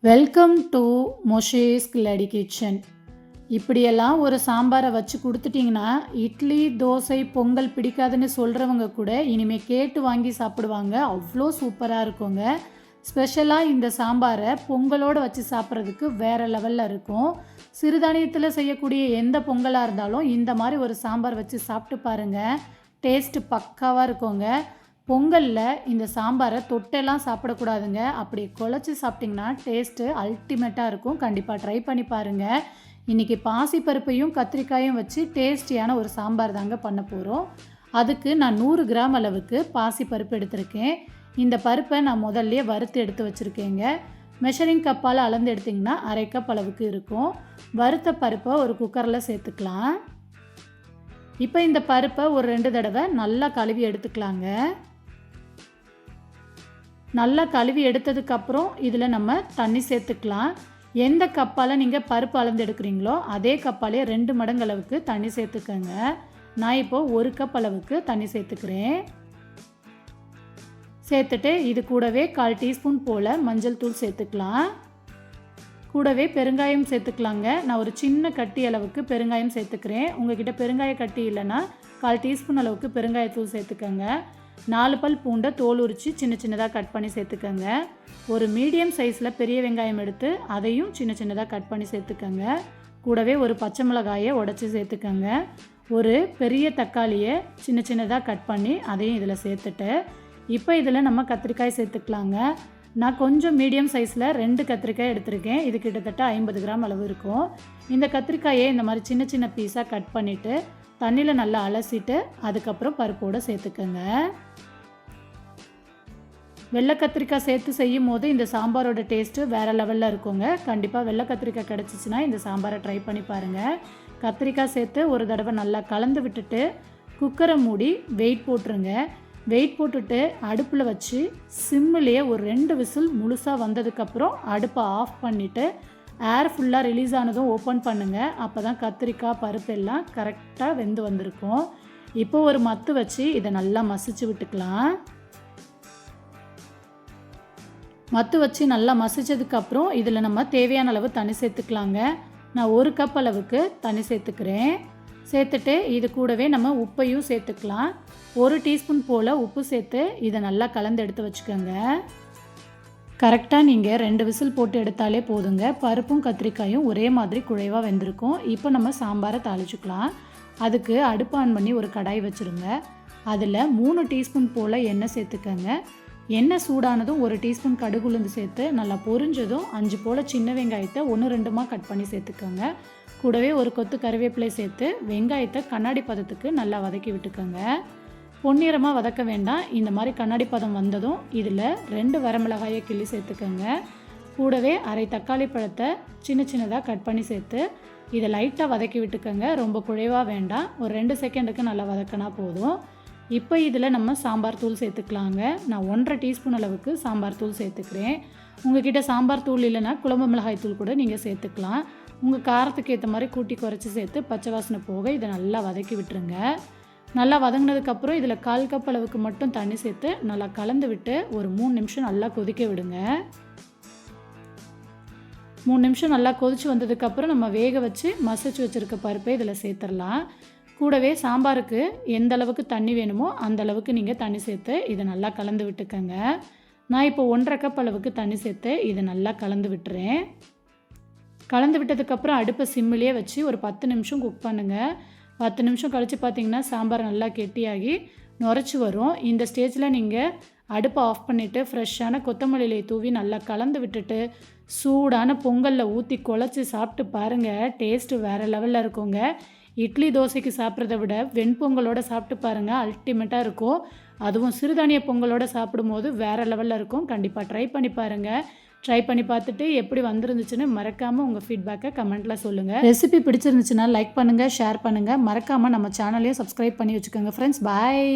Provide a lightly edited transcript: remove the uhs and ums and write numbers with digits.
Welcome to மொஷேஸ் கில்லாடி kitchen. இப்படியெல்லாம் ஒரு சாம்பாரை வச்சு கொடுத்துட்டிங்கன்னா இட்லி தோசை பொங்கல் பிடிக்காதுன்னு சொல்கிறவங்க கூட இனிமேல் கேட்டு வாங்கி சாப்பிடுவாங்க. அவ்வளோ சூப்பராக இருக்குங்க. ஸ்பெஷலாக இந்த சாம்பாரை பொங்கலோடு வச்சு சாப்பிட்றதுக்கு வேறு லெவலில் இருக்கும். சிறுதானியத்தில் செய்யக்கூடிய எந்த பொங்கலாக இருந்தாலும் இந்த மாதிரி ஒரு சாம்பார் வச்சு சாப்பிட்டு பாருங்கள். டேஸ்ட்டு பக்காவாக இருக்குங்க. பொங்கலில் இந்த சாம்பாரை தொட்டெல்லாம் சாப்பிடக்கூடாதுங்க. அப்படி குழச்சி சாப்பிட்டிங்கன்னா டேஸ்ட்டு அல்டிமேட்டாக இருக்கும். கண்டிப்பாக ட்ரை பண்ணி பாருங்கள். இன்றைக்கி பாசிப்பருப்பையும் கத்திரிக்காயும் வச்சு டேஸ்டியான ஒரு சாம்பார் தாங்க பண்ண போகிறோம். அதுக்கு நான் 100 கிராம் அளவுக்கு பாசிப்பருப்பு எடுத்திருக்கேன். இந்த பருப்பை நான் முதல்லையே வறுத்து எடுத்து வச்சுருக்கேங்க. மெஷரிங் கப்பால் அளந்து எடுத்திங்கன்னா 1/2 கப் அளவுக்கு இருக்கும். வறுத்த பருப்பை ஒரு குக்கரில் சேர்த்துக்கலாம். இப்போ இந்த பருப்பை ஒரு 2 தடவை நல்லா கழுவி எடுத்துக்கலாங்க. நல்லா கழுவி எடுத்ததுக்கப்புறம் இதில் நம்ம தண்ணி சேர்த்துக்கலாம். எந்த கப்பால் நீங்கள் பருப்பு அளந்து எடுக்கிறீங்களோ அதே கப்பாலே 2 மடங்கு அளவுக்கு தண்ணி சேர்த்துக்கோங்க. நான் இப்போது 1 கப் அளவுக்கு தண்ணி சேர்த்துக்கிறேன். சேர்த்துட்டு இது கூடவே 1/4 டீஸ்பூன் போல் மஞ்சள் தூள் சேர்த்துக்கலாம். கூடவே பெருங்காயம் சேர்த்துக்கலாங்க. நான் ஒரு சின்ன கட்டி அளவுக்கு பெருங்காயம் சேர்த்துக்கிறேன். உங்கள்கிட்ட பெருங்காய கட்டி இல்லைன்னா 1/4 டீஸ்பூன் அளவுக்கு பெருங்காயத்தூள் சேர்த்துக்கோங்க. 4 பல் பூண்டை தோல் உரித்து சின்ன சின்னதாக கட் பண்ணி சேர்த்துக்கோங்க. ஒரு மீடியம் சைஸில் பெரிய வெங்காயம் எடுத்து அதையும் சின்ன சின்னதாக கட் பண்ணி சேர்த்துக்கோங்க. கூடவே ஒரு பச்சை மிளகாயை உடச்சி சேர்த்துக்கோங்க. ஒரு பெரிய தக்காளியை சின்ன சின்னதாக கட் பண்ணி அதையும் இதில் சேர்த்துட்டு இப்போ இதில் நம்ம கத்திரிக்காய் சேர்த்துக்கலாங்க. நான் கொஞ்சம் மீடியம் சைஸில் 2 கத்திரிக்காய் எடுத்திருக்கேன். இது கிட்டத்தட்ட 50 கிராம் அளவு இருக்கும். இந்த கத்திரிக்காயை இந்த மாதிரி சின்ன சின்ன பீஸாக கட் பண்ணிவிட்டு தண்ணியில் நல்லா அலசிட்டு அதுக்கப்புறம் பருப்போடு சேர்த்துக்கோங்க. வெள்ளை கத்திரிக்காய் சேர்த்து செய்யும் போது இந்த சாம்பாரோட டேஸ்ட்டு வேறு லெவலில் இருக்குங்க. கண்டிப்பாக வெள்ளை கத்திரிக்காய் கிடச்சிச்சின்னா இந்த சாம்பாரை ட்ரை பண்ணி பாருங்கள். கத்திரிக்காய் சேர்த்து ஒரு தடவை நல்லா கலந்து விட்டுட்டு குக்கரை மூடி வெயிட் போட்டுருங்க. வெயிட் போட்டுட்டு அடுப்பில் வச்சு சிம்மிலேயே ஒரு 2 விசில் முழுசாக வந்ததுக்கப்புறம் அடுப்பை ஆஃப் பண்ணிவிட்டு ஏர் ஃபுல்லாக ரிலீஸ் ஆனதும் ஓப்பன் பண்ணுங்கள். அப்போ தான் கத்திரிக்காய் பருப்பு எல்லாம் கரெக்டாக வெந்து வந்திருக்கும். இப்போ ஒரு மத்து வச்சு இதை நல்லா மசிச்சு விட்டுக்கலாம். மத்து வச்சு நல்லா மசிச்சதுக்கப்புறம் இதில் நம்ம தேவையான அளவு தண்ணி சேர்த்துக்கலாங்க. நான் 1 கப் அளவுக்கு தண்ணி சேர்த்துக்கிறேன். சேர்த்துட்டு இது கூடவே நம்ம உப்பையும் சேர்த்துக்கலாம். 1 டீஸ்பூன் போல் உப்பு சேர்த்து இதை நல்லா கலந்து எடுத்து வச்சுக்கோங்க. கரெக்டாக நீங்கள் 2 விசில் போட்டு எடுத்தாலே போதுங்க. பருப்பும் கத்திரிக்காயும் ஒரே மாதிரி குழைவாக வெந்திருக்கும். இப்போ நம்ம சாம்பாரை தாளிச்சுக்கலாம். அதுக்கு அடுப்பு ஆன் பண்ணி ஒரு கடாய் வச்சுருங்க. அதில் 3 டீஸ்பூன் போல் எண்ணெய் சேர்த்துக்கோங்க. எண்ணெய் சூடானதும் 1 டீஸ்பூன் கடுகு உளுந்து சேர்த்து நல்லா பொரிஞ்சதும் 5 போல் சின்ன வெங்காயத்தை 1-2மாக கட் பண்ணி சேர்த்துக்கோங்க. கூடவே ஒரு கொத்து கறிவேப்பிலை சேர்த்து வெங்காயத்தை கண்ணாடி பதத்துக்கு நல்லா வதக்கி விட்டுக்கோங்க. பொன்னிறமாக வதக்க வேண்டாம். இந்த மாதிரி கண்ணாடி பதம் வந்ததும் இதில் 2 வரமிளகாயை கிள்ளி சேர்த்துக்கோங்க. கூடவே 1/2 தக்காளி பழத்தை சின்ன சின்னதாக கட் பண்ணி சேர்த்து இதை லைட்டாக வதக்கி விட்டுக்கோங்க. ரொம்ப குழைவாக வேண்டாம். ஒரு 2 செகண்டுக்கு நல்லா வதக்கினா போதும். இப்போ இதில் நம்ம சாம்பார் தூள் சேர்த்துக்கலாங்க. நான் 1/2 டீஸ்பூன் அளவுக்கு சாம்பார் தூள் சேர்த்துக்கிறேன். உங்கள்கிட்ட சாம்பார் தூள் இல்லைன்னா குழம்பு மிளகாய் தூள் கூட நீங்கள் சேர்த்துக்கலாம். உங்கள் காரத்துக்கு ஏற்ற மாதிரி கூட்டி குறைச்சி சேர்த்து பச்சை வாசனை போக இதை நல்லா வதக்கி விட்டுருங்க. நல்லா வதங்கினதுக்கப்புறம் இதில் 1/4 கப் அளவுக்கு மட்டும் தண்ணி சேர்த்து நல்லா கலந்து விட்டு ஒரு 3 நிமிஷம் நல்லா கொதிக்க விடுங்க. 3 நிமிஷம் நல்லா கொதித்து வந்ததுக்கப்புறம் நம்ம வேக வச்சு மசிச்சு வச்சுருக்க பருப்பை இதில் சேர்த்துடலாம். கூடவே சாம்பாருக்கு எந்த அளவுக்கு தண்ணி வேணுமோ அந்த அளவுக்கு நீங்கள் தண்ணி சேர்த்து இதை நல்லா கலந்து விட்டுக்கோங்க. நான் இப்போ 1/2 கப் அளவுக்கு தண்ணி சேர்த்து இதை நல்லா கலந்து விட்டுறேன். கலந்து விட்டதுக்கப்புறம் அடுப்பை சிம்மிலே வச்சு ஒரு 10 நிமிஷம் குக் பண்ணுங்கள். 10 நிமிஷம் கழித்து பார்த்திங்கன்னா சாம்பார் நல்லா கெட்டியாகி நுரைச்சி வரும். இந்த ஸ்டேஜில் நீங்கள் அடுப்பை ஆஃப் பண்ணிவிட்டு ஃப்ரெஷ்ஷான கொத்தமல்லியை தூவி நல்லா கலந்து விட்டுட்டு சூடான பொங்கலில் ஊற்றி குழச்சி சாப்பிட்டு பாருங்கள். டேஸ்ட்டு வேறு லெவலில் இருக்குங்க. இட்லி தோசைக்கு சாப்பிட்றத விட வெண்பொங்கலோடு சாப்பிட்டு பாருங்கள். அல்டிமேட்டாக இருக்கும். அதுவும் சிறுதானிய பொங்கலோடு சாப்பிடும்போது வேறு லெவலில் இருக்கும். கண்டிப்பாக ட்ரை பண்ணி பாருங்கள். ட்ரை பண்ணி பார்த்துட்டு எப்படி வந்துருந்துச்சுன்னு மறக்காமல் உங்கள் ஃபீட்பேக்கை கமெண்ட்டில் சொல்லுங்கள். ரெசிபி பிடிச்சிருந்துச்சுன்னா லைக் பண்ணுங்கள், ஷேர் பண்ணுங்கள். மறக்காமல் நம்ம சேனலையும் சப்ஸ்கிரைப் பண்ணி வச்சுக்கோங்க ஃப்ரெண்ட்ஸ். பாய்.